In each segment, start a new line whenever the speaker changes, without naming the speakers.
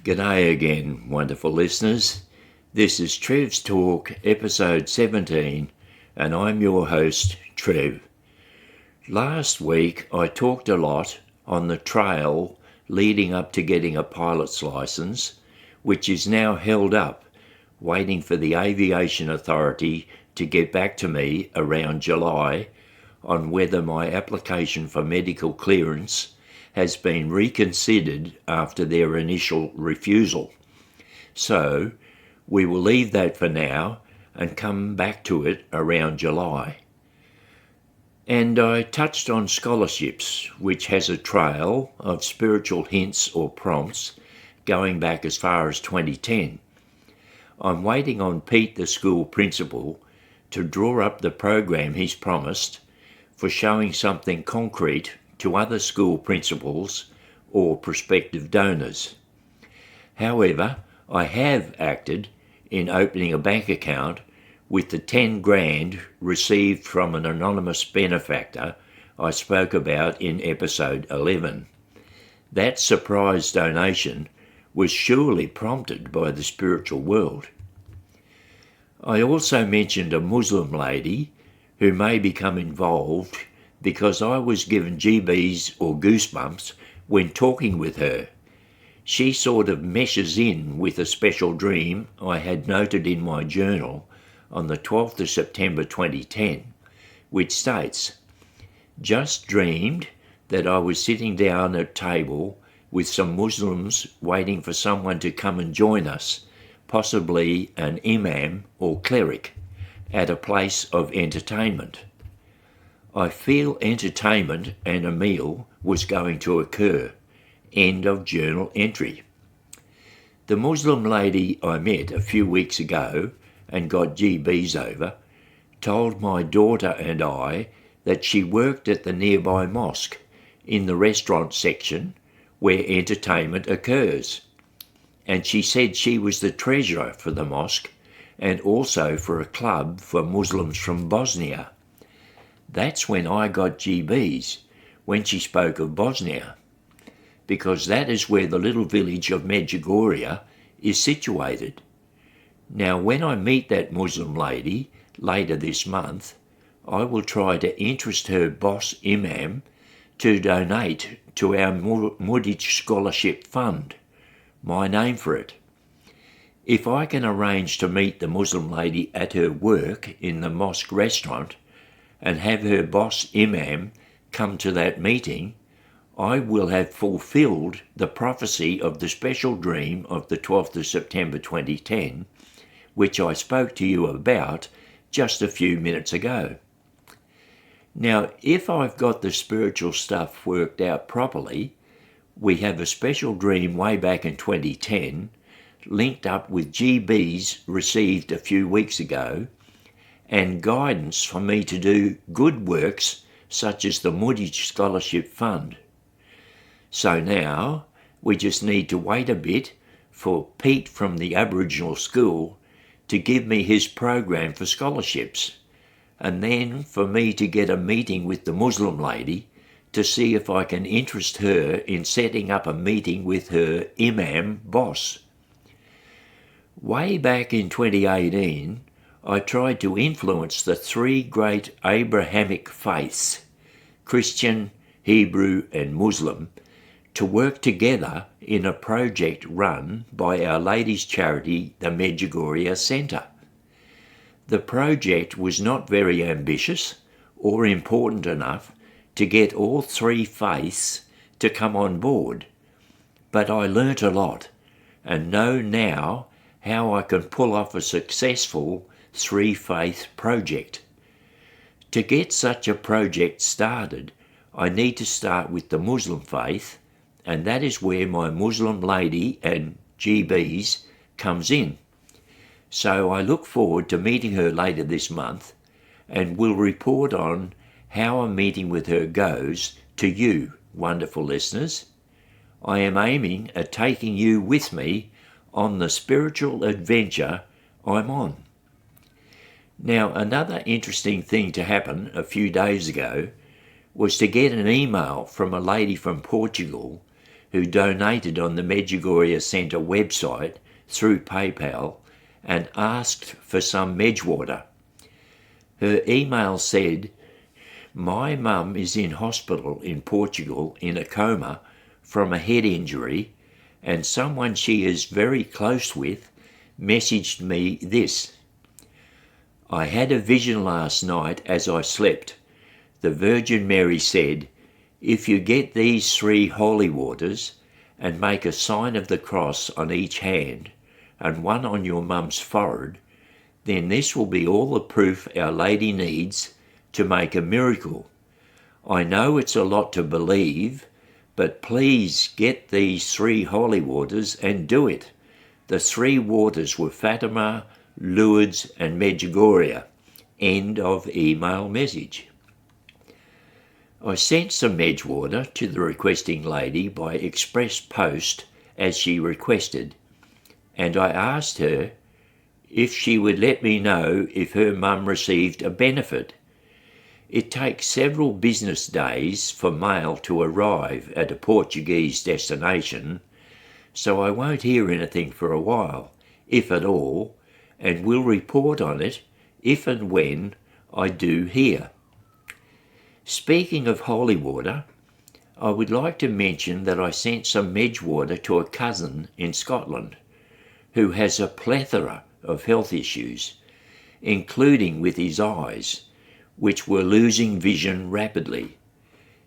G'day again, wonderful listeners. This is Trev's Talk, episode 17, and I'm your host, Trev. Last week I talked a lot on the trail leading up to getting a pilot's license, which is now held up, waiting for the Aviation Authority to get back to me around July on whether my application for medical clearance has been reconsidered after their initial refusal. So we will leave that for now and come back to it around July. And I touched on scholarships, which has a trail of spiritual hints or prompts going back as far as 2010. I'm waiting on Pete, the school principal, to draw up the program he's promised for showing something concrete to other school principals or prospective donors. However, I have acted in opening a bank account with the 10 grand received from an anonymous benefactor I spoke about in episode 11. That surprise donation was surely prompted by the spiritual world. I also mentioned a Muslim lady who may become involved because I was given GBs or goosebumps when talking with her. She sort of meshes in with a special dream I had noted in my journal on the 12th of September 2010, which states, "Just dreamed that I was sitting down at a table with some Muslims waiting for someone to come and join us, possibly an imam or cleric, at a place of entertainment. I feel entertainment and a meal was going to occur." End of journal entry. The Muslim lady I met a few weeks ago and got GBs over told my daughter and I that she worked at the nearby mosque in the restaurant section where entertainment occurs. And she said she was the treasurer for the mosque and also for a club for Muslims from Bosnia. That's when I got GBs, when she spoke of Bosnia, because that is where the little village of Medjugorje is situated. Now, when I meet that Muslim lady later this month, I will try to interest her boss imam to donate to our Mudich Scholarship Fund, my name for it. If I can arrange to meet the Muslim lady at her work in the mosque restaurant and have her boss imam come to that meeting, I will have fulfilled the prophecy of the special dream of the 12th of September 2010, which I spoke to you about just a few minutes ago. Now, if I've got the spiritual stuff worked out properly, we have a special dream way back in 2010, linked up with GBs received a few weeks ago, and guidance for me to do good works such as the Mudich Scholarship Fund. So now we just need to wait a bit for Pete from the Aboriginal school to give me his program for scholarships, and then for me to get a meeting with the Muslim lady to see if I can interest her in setting up a meeting with her imam boss. Way back in 2018, I tried to influence the three great Abrahamic faiths, Christian, Hebrew and Muslim, to work together in a project run by Our Lady's charity, the Medjugorje Centre. The project was not very ambitious or important enough to get all three faiths to come on board, but I learnt a lot and know now how I can pull off a successful three-faith project. To get such a project started, I need to start with the Muslim faith, and that is where my Muslim lady and GBs comes in. So I look forward to meeting her later this month and will report on how a meeting with her goes to you, wonderful listeners. I am aiming at taking you with me on the spiritual adventure I'm on. Now, another interesting thing to happen a few days ago was to get an email from a lady from Portugal who donated on the Medjugorje Centre website through PayPal and asked for some Medjwater. Her email said, "My mum is in hospital in Portugal in a coma from a head injury, and someone she is very close with messaged me this. I had a vision last night as I slept. The Virgin Mary said, if you get these 3 holy waters and make a sign of the cross on each hand and one on your mum's forehead, then this will be all the proof Our Lady needs to make a miracle. I know it's a lot to believe, but please get these 3 holy waters and do it." The 3 waters were Fatima, Lourdes and Medjugorje. End of email message. I sent some Medjwater to the requesting lady by express post as she requested, and I asked her if she would let me know if her mum received a benefit. It takes several business days for mail to arrive at a Portuguese destination, so I won't hear anything for a while, if at all, and will report on it if and when I do hear. Speaking of holy water, I would like to mention that I sent some Medjwater to a cousin in Scotland who has a plethora of health issues, including with his eyes, which were losing vision rapidly.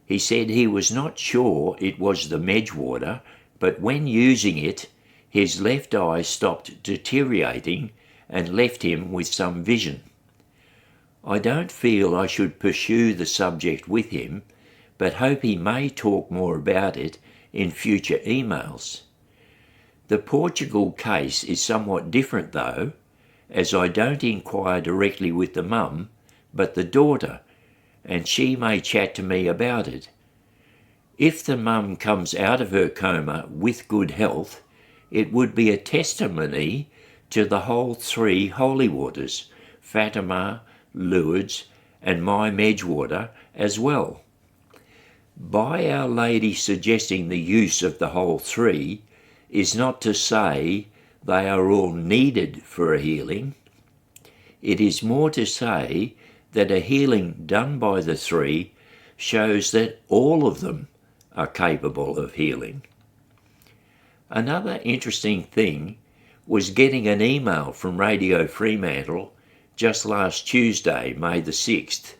He said he was not sure it was the Medjwater, but when using it, his left eye stopped deteriorating and left him with some vision. I don't feel I should pursue the subject with him, but hope he may talk more about it in future emails. The Portugal case is somewhat different though, as I don't inquire directly with the mum, but the daughter, and she may chat to me about it. If the mum comes out of her coma with good health, it would be a testimony to the whole 3 holy waters, Fatima, Lourdes and my Medjwater as well. By Our Lady suggesting the use of the whole 3 is not to say they are all needed for a healing. It is more to say that a healing done by the 3 shows that all of them are capable of healing. Another interesting thing was getting an email from Radio Fremantle just last Tuesday, May the 6th,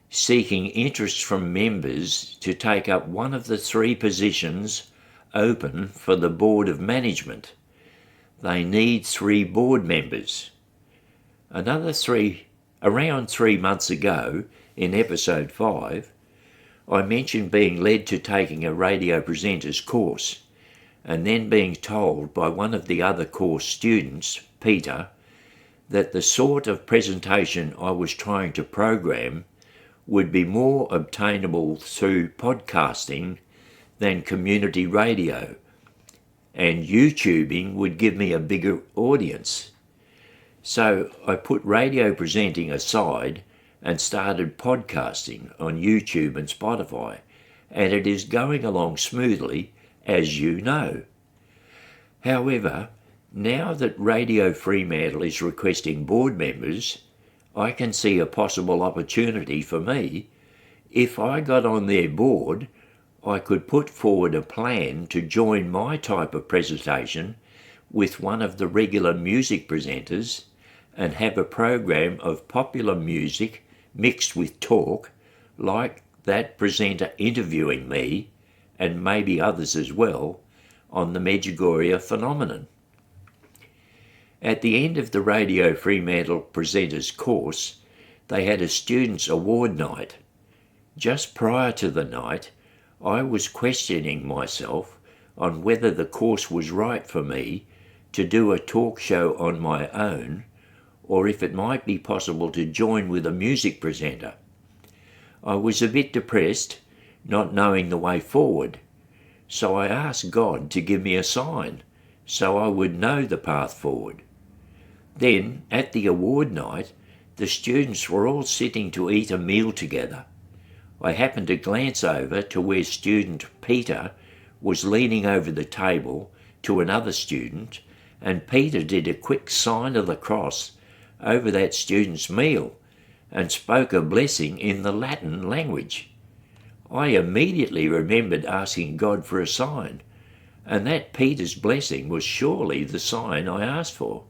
seeking interest from members to take up one of the 3 positions open for the Board of Management. They need 3 board members. Around 3 months ago, in episode 5, I mentioned being led to taking a radio presenter's course, and then being told by one of the other course students, Peter, that the sort of presentation I was trying to program would be more obtainable through podcasting than community radio, and YouTubing would give me a bigger audience. So I put radio presenting aside and started podcasting on YouTube and Spotify, and it is going along smoothly, as you know. However, now that Radio Fremantle is requesting board members, I can see a possible opportunity for me. If I got on their board, I could put forward a plan to join my type of presentation with one of the regular music presenters and have a program of popular music mixed with talk, like that presenter interviewing me, and maybe others as well, on the Medjugorje phenomenon. At the end of the Radio Fremantle Presenters course, they had a Students' Award night. Just prior to the night, I was questioning myself on whether the course was right for me to do a talk show on my own, or if it might be possible to join with a music presenter. I was a bit depressed, not knowing the way forward, so I asked God to give me a sign so I would know the path forward. Then, at the award night, the students were all sitting to eat a meal together. I happened to glance over to where student Peter was leaning over the table to another student, and Peter did a quick sign of the cross over that student's meal and spoke a blessing in the Latin language. I immediately remembered asking God for a sign, and that Peter's blessing was surely the sign I asked for.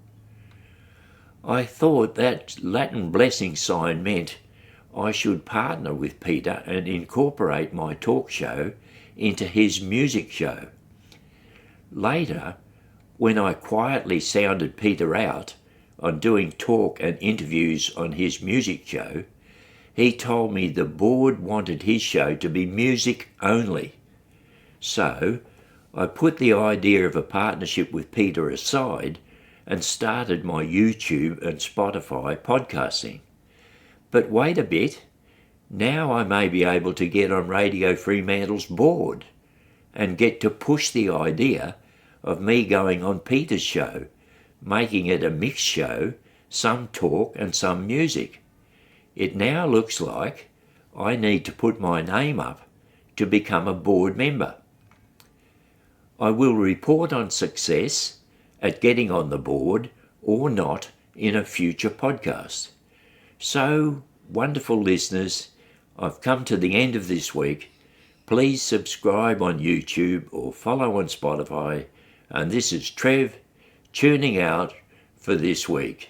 I thought that Latin blessing sign meant I should partner with Peter and incorporate my talk show into his music show. Later, when I quietly sounded Peter out on doing talk and interviews on his music show, he told me the board wanted his show to be music only. So I put the idea of a partnership with Peter aside and started my YouTube and Spotify podcasting. But wait a bit, now I may be able to get on Radio Fremantle's board and get to push the idea of me going on Peter's show, making it a mixed show, some talk and some music. It now looks like I need to put my name up to become a board member. I will report on success at getting on the board or not in a future podcast. So, wonderful listeners, I've come to the end of this week. Please subscribe on YouTube or follow on Spotify. And this is Trev tuning out for this week.